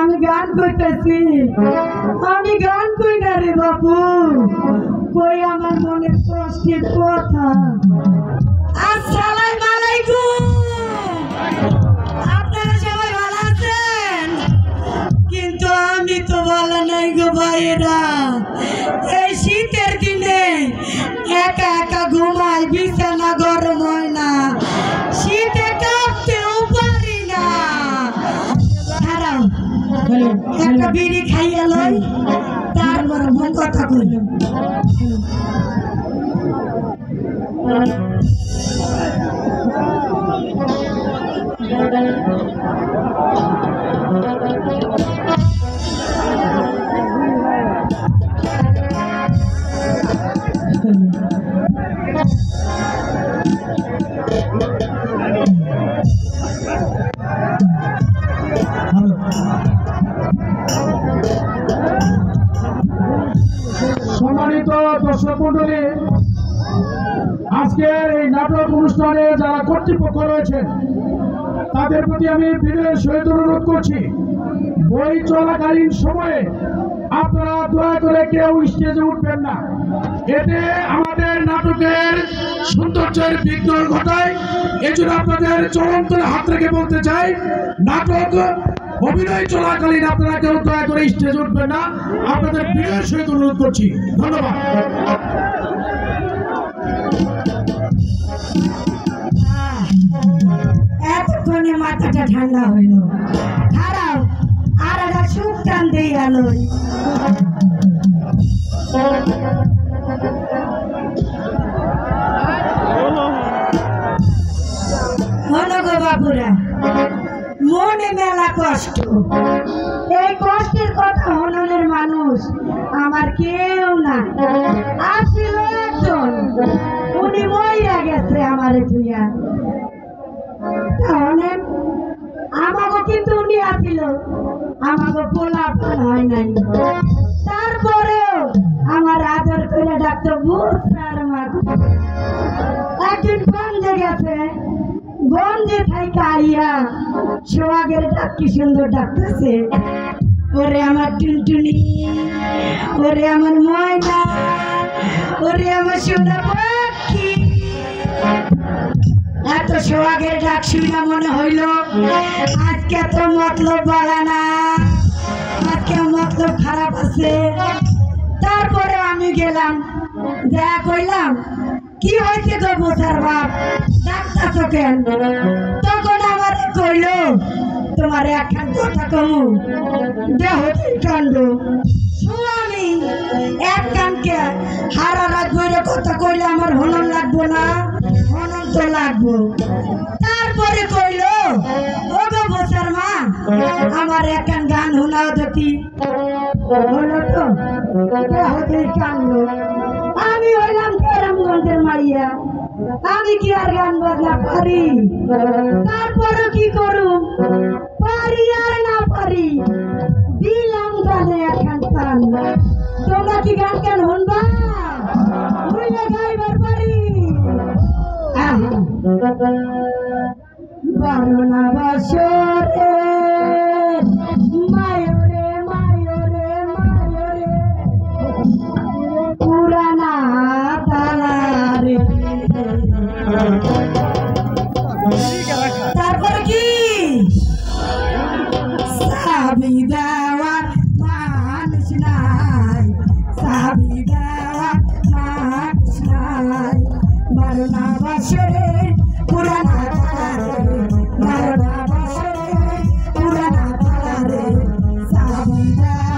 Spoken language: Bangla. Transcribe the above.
আমি গান কইতেছি, আমি গান কই না রে বাবু, কই আমার মনের কষ্টের কথা। আসসালামু আলাইকুম, আপনারা সবাই ভালো আছেন? কিন্তু আমি তো ভালো নাই গো ভাইয়েরা। এই শীতের দিনে একা একা ঘুমাই, বিছানা গরম হয় না, শীতে কাঁপতেও পারি না। একটা বিড়ি খাইয়া লই, তারপর মন কথা কইল। সম্মানিত দর্শক মন্ডলী, আজকের এই নাটক অনুষ্ঠানে যারা কর্তৃপক্ষ রয়েছেন তাদের প্রতি আমি বিনয়ের সহিত অনুরোধ করছি, বই চলাকালীন সময়ে আপনারা দয়া করে কেউ স্টেজে উঠবেন না। এতে আমাদের নাটকের সৌন্দর্যের বিঘ্ন ঘটায়। এজন্য আপনাদের চরমতলে হাত রেখে বলতে চাই, নাটক অভিনয় চলাকালীন আপনারা কেউ দয়া করে স্টেজে উঠবেন না। আপনাদের বিনয়ের সহিত অনুরোধ করছি। ধন্যবাদ। এতক্ষণে মাথাটা ঠান্ডা হইল, খারাপ আর একটা সুখ টান দিয়ে গেল। গো বাবুরা, মনে মেলা কষ্ট, এই কষ্টের কথা হননের মানুষ আমার কেউ না। আসছিল একজন, উনি মইরা গেছে আমার ধুইয়া। তাহলে আমাকে কিন্তু উনি আসিল, আমাকে পোলা হয় নাই। তারপরেও আমার আদর করে ডাক্তার বুঝার মা। একদিন গঞ্জে গেছে, গঞ্জে থাইকা আইয়া সোহাগের ডাক কি সুন্দর ডাকতেছে, ওরে আমার টুনটুনি, ওরে আমার ময়না, ওরে আমার সোনা পাখি। এত সোহাগের ডাক শুনে মনে হইল আজকে তো মতলব বাড়া না, আজকে মতলব খারাপ আছে। তারপরে আমি গেলাম, দেখা কইলাম, কি হয়েছে গো বোঝার বাপ, ডাক্তার কেন? তখন আমার কইল, তোমার একখান কথা কমু, দেহ কাণ্ড। আমি এক কানকে হারা রাখবো কথা কইলে আমার হনন লাগবো না? হনন তো লাগবো। তারপরে কইল, ও গো বোঝার মা, আমার একখান গান শোনাও দেখি। হলো তো হতেই কানলো। আমি হইলাম কেরামগঞ্জের মাইয়া, আমি কি আর গান বাজনা পারি? তারপরে কি করুম, পারি আর না পারি, দিলাম গানে একখান টান। তোমরা কি গান কেন শুনবা? শুনলে গাইবার পারি। বারোনা বছরে মায়রে মায়রে মায়রে পুরানা তালারে। তারপর কি সাবি দেওয়া মানুষ নাই, সাবি দেওয়া মানুষ নাই। বারোনা বছরে পুরানা তালারে, বারোনা বছরে পুরানা তালারে, সাবি দেওয়া